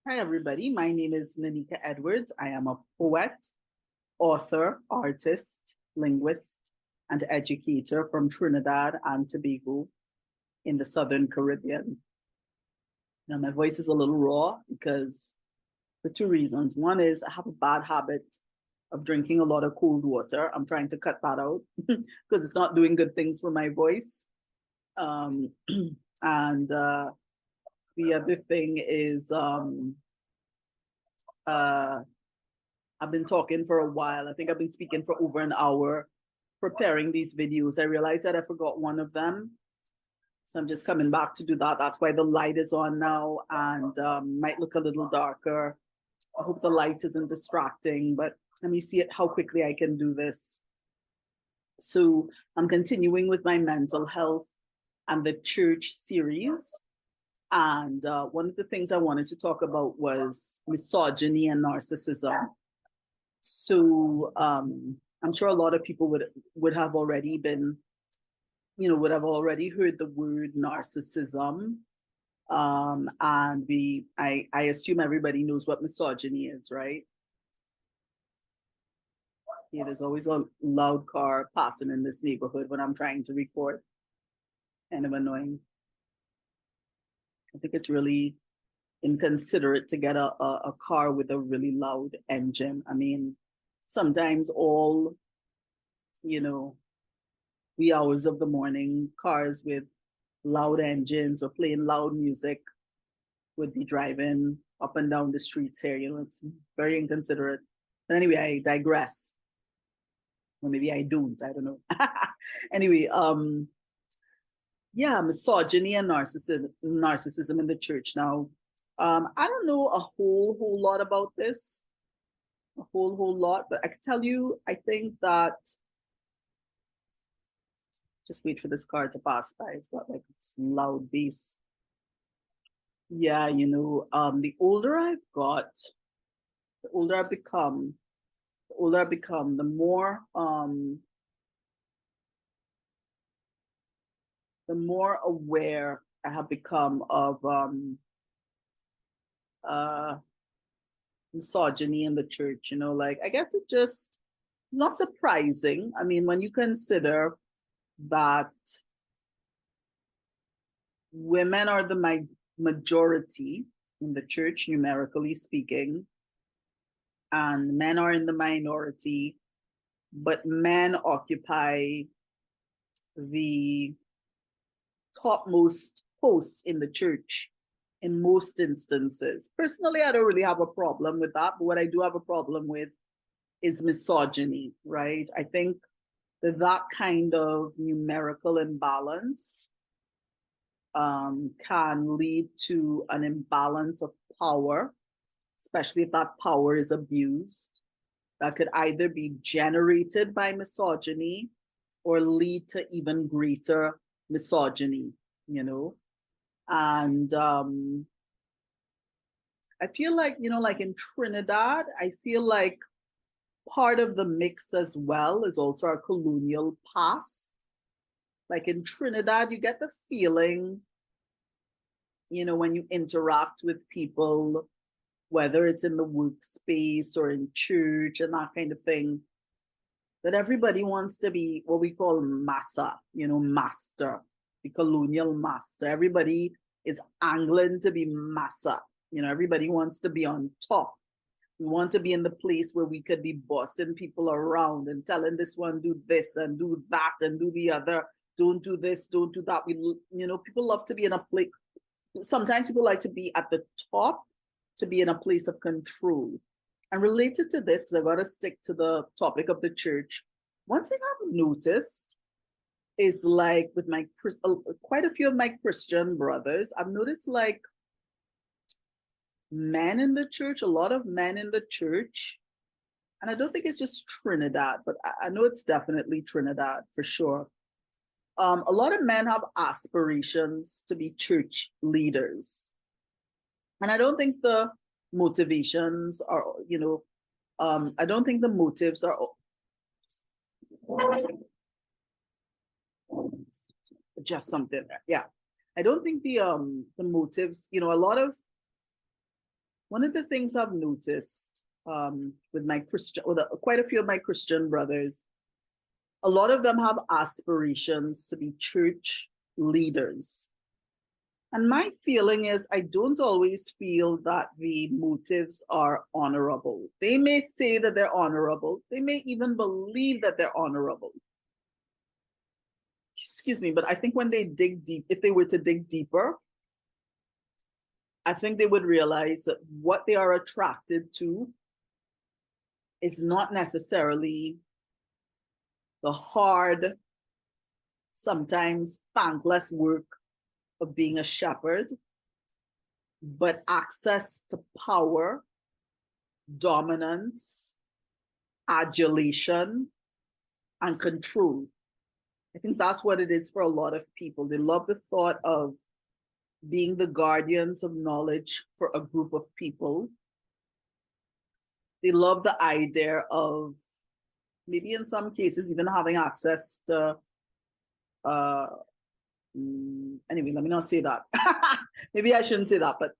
Hi, everybody. My name is Nanika Edwards. I am a poet, author, artist, linguist, and educator from Trinidad and Tobago in the Southern Caribbean. Now, my voice is a little raw because for two reasons. One is I have a bad habit of drinking a lot of cold water. I'm trying to cut that out because it's not doing good things for my voice. Um, and the other thing is I've been talking for a while. I think I've been speaking for over an hour preparing these videos. I realized that I forgot one of them. So I'm just coming back to do that. That's why the light is on now and might look a little darker. I hope the light isn't distracting, but let me see how quickly I can do this. So I'm continuing with my mental health and the church series. And one of the things I wanted to talk about was misogyny and narcissism. So I'm sure a lot of people would have already been, would have already heard the word narcissism. And I assume everybody knows what misogyny is, right? Yeah, there's always a loud car passing in this neighborhood when I'm trying to record. Kind of annoying. I think it's really inconsiderate to get a car with a really loud engine. I mean, sometimes all, wee hours of the morning, cars with loud engines or playing loud music would be driving up and down the streets here. It's very inconsiderate. But anyway, I digress. Or maybe I don't, I don't know. Anyway, yeah, misogyny and narcissism in the church. Now, I don't know a whole lot about this, a whole lot, but I can tell you, I think that, just wait for this car to pass by. It's got like this loud bass. Yeah, the older I've got, the older I've become, the more aware I have become of misogyny in the church. Like I guess it's not surprising. I mean, when you consider that women are the majority in the church, numerically speaking, and men are in the minority, but men occupy the topmost posts in the church in most instances. Personally, I don't really have a problem with that, but what I do have a problem with is misogyny, right? I think that kind of numerical imbalance can lead to an imbalance of power, especially if that power is abused. That could either be generated by misogyny or lead to even greater misogyny, And I feel like, like in Trinidad, I feel like part of the mix as well is also our colonial past. Like in Trinidad, you get the feeling, when you interact with people, whether it's in the workspace or in church and that kind of thing, that everybody wants to be what we call massa, master, the colonial master. Everybody is angling to be massa. Everybody wants to be on top. We want to be in the place where we could be bossing people around and telling this one, do this and do that and do the other. Don't do this, don't do that. People love to be in a place. Sometimes people like to be at the top, to be in a place of control. And related to this, because I got to stick to the topic of the church, one thing I've noticed is like with quite a few of my Christian brothers, I've noticed like men in the church, a lot of men in the church, and I don't think it's just Trinidad, but I know it's definitely Trinidad for sure. A lot of men have aspirations to be church leaders. And I don't think the motivations are, I don't think the motives are just something there. Yeah. I don't think the motives, a lot of one of the things I've noticed with my Christian, with quite a few of my Christian brothers, a lot of them have aspirations to be church leaders. And my feeling is I don't always feel that the motives are honorable. They may say that they're honorable. They may even believe that they're honorable. Excuse me, but I think when they dig deep, if they were to dig deeper, I think they would realize that what they are attracted to is not necessarily the hard, sometimes thankless work of being a shepherd, but access to power, dominance, adulation, and control. I think that's what it is for a lot of people. They love the thought of being the guardians of knowledge for a group of people. They love the idea of maybe in some cases even having access to anyway, let me not say that. Maybe I shouldn't say that, but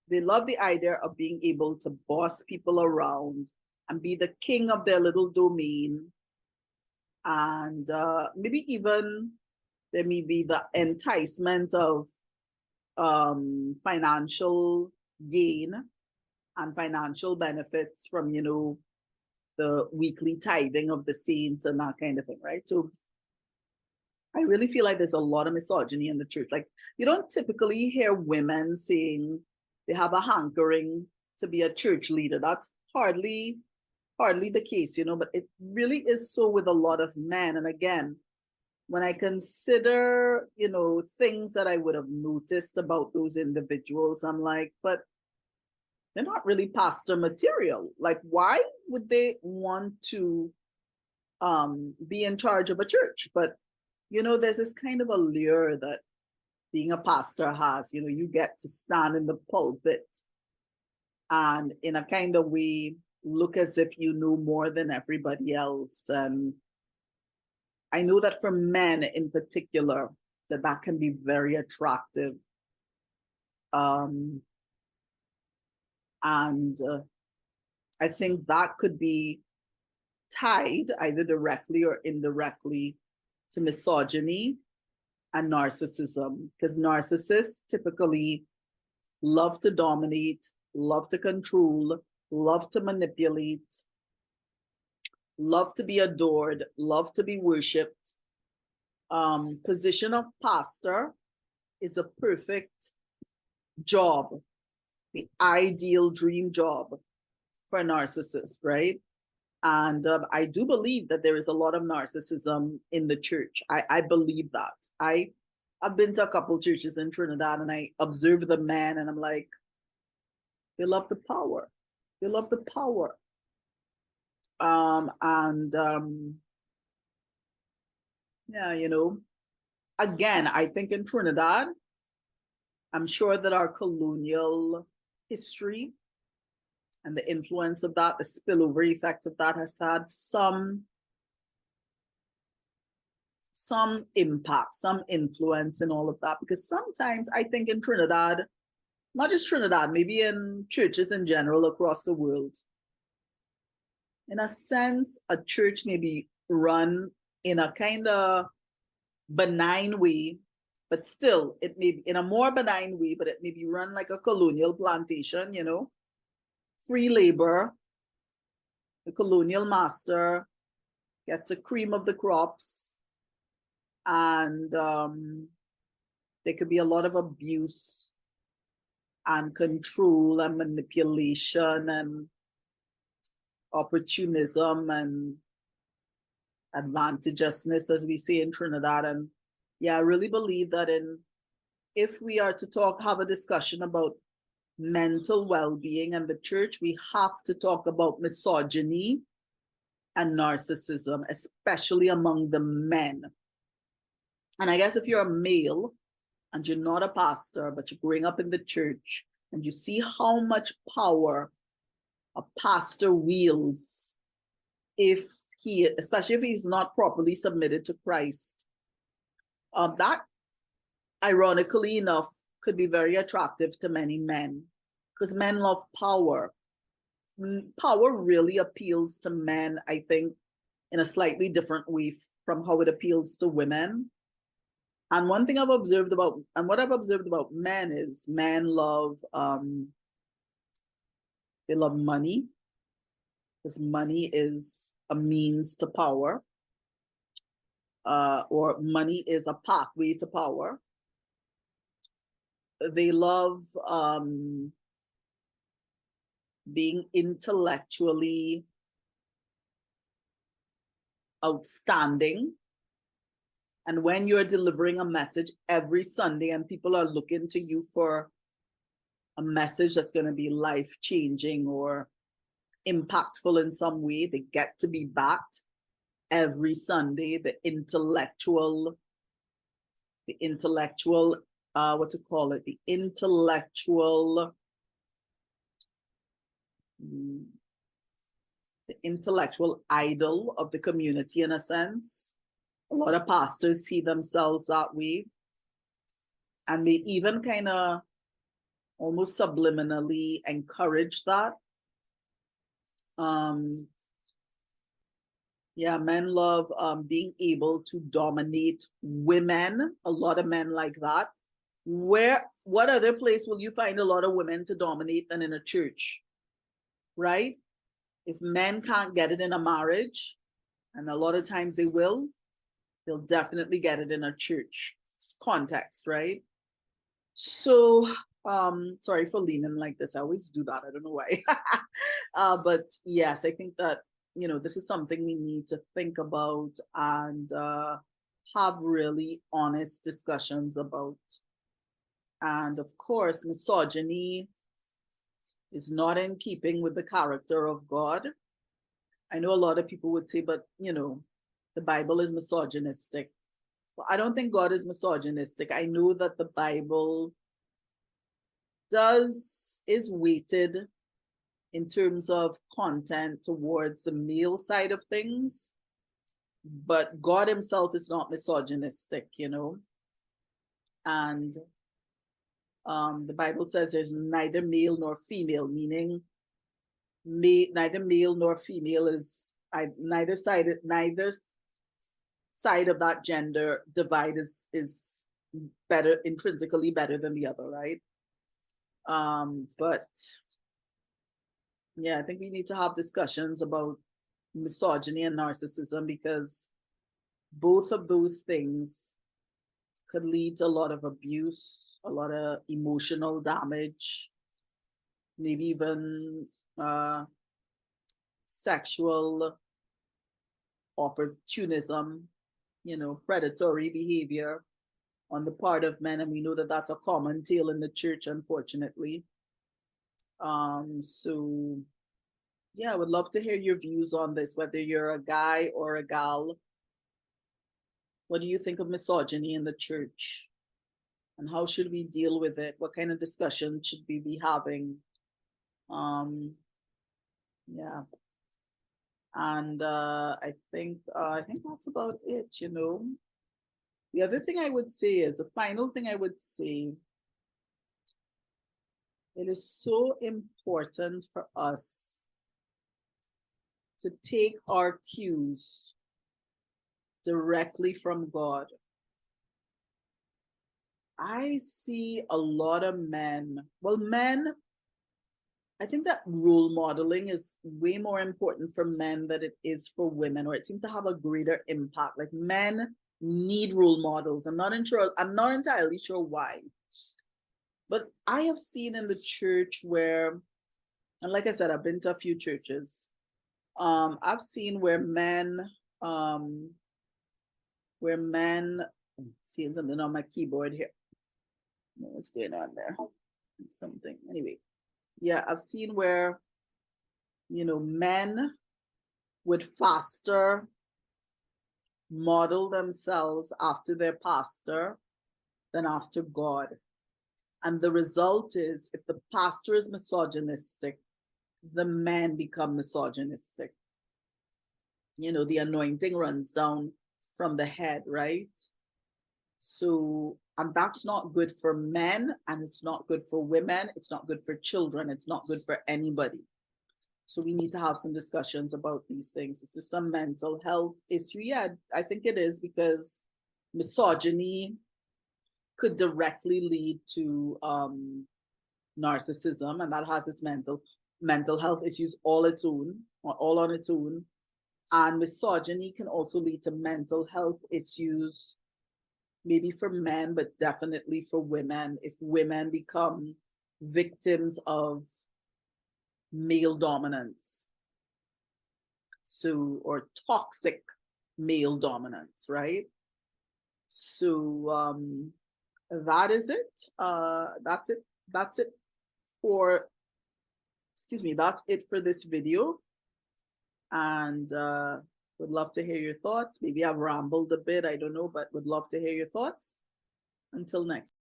they love the idea of being able to boss people around and be the king of their little domain. And maybe even there may be the enticement of financial gain and financial benefits from, you know, the weekly tithing of the saints and that kind of thing, right? So I really feel like there's a lot of misogyny in the church. Like, you don't typically hear women saying they have a hankering to be a church leader. That's hardly the case, you know, but it really is so with a lot of men. And again, when I consider, you know, things that I would have noticed about those individuals, I'm like, but they're not really pastor material. Like, why would they want to be in charge of a church? But you know, there's this kind of allure that being a pastor has. You know, you get to stand in the pulpit and in a kind of way look as if you know more than everybody else. And I know that for men in particular, that can be very attractive. And I think that could be tied either directly or indirectly to misogyny and narcissism, because narcissists typically love to dominate, love to control, love to manipulate, love to be adored, love to be worshipped. Position of pastor is a perfect job, the ideal dream job for a narcissist, right? And I do believe that there is a lot of narcissism in the church. I believe that. I've been to a couple churches in Trinidad and I observe the men and I'm like, they love the power. They love the power. Yeah, you know, again, I think in Trinidad, I'm sure that our colonial history and the influence of that, the spillover effect of that has had some impact, some influence in all of that. Because sometimes I think in Trinidad, not just Trinidad, maybe in churches in general across the world, in a sense, a church may be run in a kind of benign way, but still, it may be in a more benign way, but it may be run like a colonial plantation, you know, free labor. The colonial master gets a cream of the crops, and there could be a lot of abuse and control and manipulation and opportunism and advantageousness, as we say in Trinidad. And yeah, I really believe that if we are to have a discussion about mental well-being and the church, we have to talk about misogyny and narcissism, especially among the men. And I guess if you're a male and you're not a pastor, but you're growing up in the church and you see how much power a pastor wields especially if he's not properly submitted to Christ, that ironically enough could be very attractive to many men, because men love power. Power really appeals to men, I think, in a slightly different way from how it appeals to women. And one thing I've observed about, and what I've observed about men is men love, they love money, because money is a means to power, or money is a pathway to power. They love being intellectually outstanding. And when you're delivering a message every Sunday and people are looking to you for a message that's going to be life-changing or impactful in some way, they get to be that every Sunday. The intellectual, what to call it? The intellectual idol of the community, in a sense. A lot of pastors see themselves that way. And they even kind of almost subliminally encourage that. Yeah, men love being able to dominate women. A lot of men like that. What other place will you find a lot of women to dominate than in a church? Right? If men can't get it in a marriage, and a lot of times they will, they'll definitely get it in a church context, right? So, sorry for leaning like this. I always do that. I don't know why. But yes, I think that, this is something we need to think about and have really honest discussions about. And of course, misogyny is not in keeping with the character of God. I know a lot of people would say, but the Bible is misogynistic. Well, I don't think God is misogynistic. I know that the Bible is weighted in terms of content towards the male side of things, but God himself is not misogynistic, and the Bible says there's neither male nor female, meaning neither male nor female is neither side of that gender divide is better, intrinsically better than the other, right? But yeah, I think we need to have discussions about misogyny and narcissism, because both of those things could lead to a lot of abuse, a lot of emotional damage, maybe even sexual opportunism, predatory behavior on the part of men. And we know that that's a common tale in the church, unfortunately. So yeah, I would love to hear your views on this, whether you're a guy or a gal. What do you think of misogyny in the church? And how should we deal with it? What kind of discussion should we be having? Yeah. And I think that's about it, The other thing I would say is, the final thing I would say, it is so important for us to take our cues directly from God. I see a lot of men, I think that role modeling is way more important for men than it is for women, or it seems to have a greater impact. Like, men need role models. I'm not entirely sure why. But I have seen in the church where, and like I said, I've been to a few churches. I've seen where men, seeing something on my keyboard here. What's going on there? Something. Anyway, yeah, I've seen where, men would faster model themselves after their pastor than after God. And the result is, if the pastor is misogynistic, the men become misogynistic. The anointing runs down from the head, right? So And that's not good for men, and it's not good for women. It's not good for children. It's not good for anybody. So we need to have some discussions about these things. Is this a mental health issue? Yeah, I think it is, because misogyny could directly lead to narcissism, and that has its mental health issues all its own, or all on its own. And misogyny can also lead to mental health issues, maybe for men, but definitely for women, if women become victims of male dominance. So, or toxic male dominance, right? So that is it. That's it for, excuse me, that's it for this video. And would love to hear your thoughts. Maybe I've rambled a bit, I don't know, but would love to hear your thoughts. Until next.